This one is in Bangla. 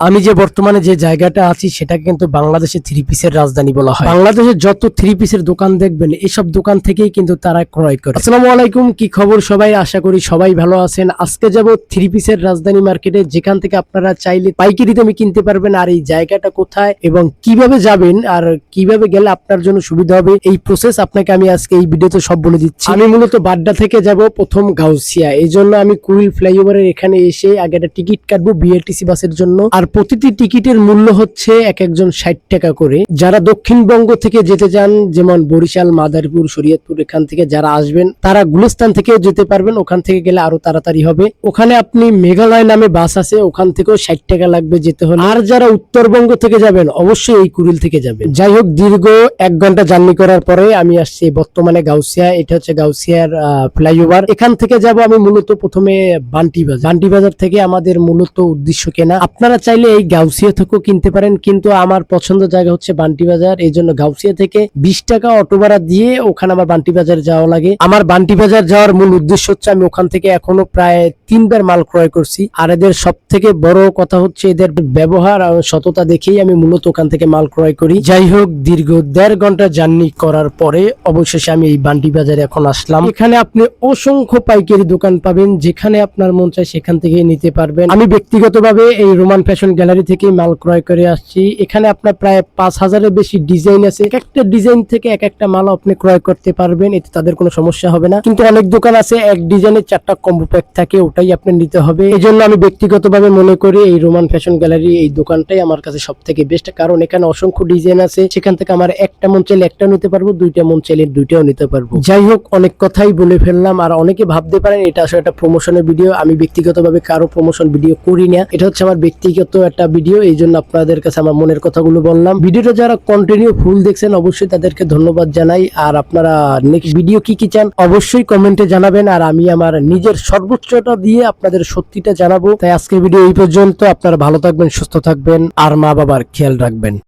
আমি যে বর্তমানে যে জায়গাটা আছি সেটাকে কিন্তু বাংলাদেশের থ্রি পিসের রাজধানী বলা হয়। বাংলাদেশের যত থ্রি পিসের দোকান দেখবেন এসব দোকান থেকেই কিন্তু তারা ক্রয় করে। আসসালামু আলাইকুম, কি খবর সবাই? আশা করি সবাই ভালো আছেন। আজকে যাব থ্রি পিসের রাজধানী মার্কেটে, যেখান থেকে আপনারা চাইলে পাইকারি দামে কিনতে পারবেন। আর এই জায়গাটা কোথায় এবং কিভাবে যাবেন আর কিভাবে গেলে আপনার জন্য সুবিধা হবে, এই প্রসেস আপনাকে আমি আজকে এই ভিডিওতে সব বলে দিচ্ছি। আমি মূলত বাড্ডা থেকে যাব প্রথম গাউসিয়া, এই জন্য আমি কুইল ফ্লাইওভারের এখানে এসে আগে একটা টিকিট কাটবো বিআরটিসি বাসের জন্য। আর প্রতিটি টিকিটের মূল্য হচ্ছে এক একজন 60 টাকা করে। যারা দক্ষিণবঙ্গ থেকে যেতে চান, যেমন বরিশাল, মাদারীপুর, শরীয়তপুর, এখান থেকে যারা আসবেন তারা গুলিস্তান থেকেও যেতে পারবেন। ওখান থেকে গেলে আরো তাড়াতাড়ি হবে। ওখানে আপনি মেঘালয় নামে বাস আছে, ওখান থেকেও 60 টাকা লাগবে যেতে হলে। আর যারা উত্তরবঙ্গ থেকে যাবেন অবশ্যই এই কুড়িল থেকে যাবেন। যাই হোক, দীর্ঘ 1 ঘন্টা জার্নি করার পরে আমি আসছি বর্তমানে গাউসিয়া। এটা হচ্ছে গাউসিয়ার ফ্লাইওভার। এখান থেকে যাব আমি মূলত প্রথমে বান্টি বাজার। বান্টি বাজার থেকে আমাদের মূলত উদ্দেশ্য কেনা। আপনারা চাইলে এই গাউসিয়া থেকেও কিনতে পারেন, কিন্তু আমার পছন্দ জায়গা হচ্ছে বান্টি বাজার। এই জন্য গাউসিয়া থেকে 20 টাকা অটো ভাড়া দিয়ে ওখানে আমার বান্টি বাজার যাওয়া লাগে। আমার বান্টি বাজার যাওয়ার মূল উদ্দেশ্য হচ্ছে আমি ওখান থেকে এখনো প্রায় 3বার মাল ক্রয় করছি। আর এদের সব থেকে বড় কথা হচ্ছে এদের ব্যবহার আর সততা দেখেই আমি মূলত ওখান থেকে মাল ক্রয় করি। যাই হোক, দীর্ঘ 1.5 ঘন্টা জার্নি করার পরে অবশেষে আমি এই বান্টি বাজারে এখন আসলাম। এখানে আপনি অসংখ্য পাইকারি দোকান পাবেন, যেখানে আপনার মন চায় সেখান থেকে নিতে পারবেন। আমি ব্যক্তিগতভাবে এই রোমান ফ্যাশন গ্যালারি থেকে মাল ক্রয় করে আসছি। এখানে আপনার প্রায় 5000-এর বেশি ডিজাইন আছে। এক একটা ডিজাইন থেকে এক একটা মাল আপনি ক্রয় করতে পারবেন, এতে তাদের কোনো সমস্যা হবে না। কিন্তু অনেক দোকান আছে এক ডিজাইনের 4টা কম্বো প্যাক থাকে, ওটাই আপনি নিতে হবে। এই জন্য আমি ব্যক্তিগতভাবে মনে করি এই রোমান ফ্যাশন গ্যালারি এই দোকানটাই আমার কাছে সব থেকে বেস্ট, কারণ এখানে অসংখ্য ডিজাইন আছে। সেখান থেকে আমার একটা মন চাইলে একটাও নিতে পারবো, 2টা মন চাইলে 2টাও নিতে পারবো। যাই হোক, অনেক কথাই বলে ফেললাম। আর অনেকে ভাবতে পারেন এটা আসলে একটা প্রমোশনের ভিডিও। আমি ব্যক্তিগতভাবে কারো প্রমোশন ভিডিও করি না, এটা হচ্ছে আমার ব্যক্তিগত একটা ভিডিও। এই জন্য আপনাদের কাছে আমার মনের কথাগুলো বললাম। ভিডিওটা যারা কন্টিনিউ ফুল দেখছেন অবশ্যই তাদেরকে ধন্যবাদ জানাই। আর আপনারা নেক্সট ভিডিও কি কি চান অবশ্যই কমেন্টে জানাবেন, আর আমি আমার নিজের সর্বোচ্চটা দিয়ে আপনাদের সত্যিটা জানাবো। তাই আজকের ভিডিও এই পর্যন্ত। আপনারা ভালো থাকবেন, সুস্থ থাকবেন, আর মা বাবার খেয়াল রাখবেন।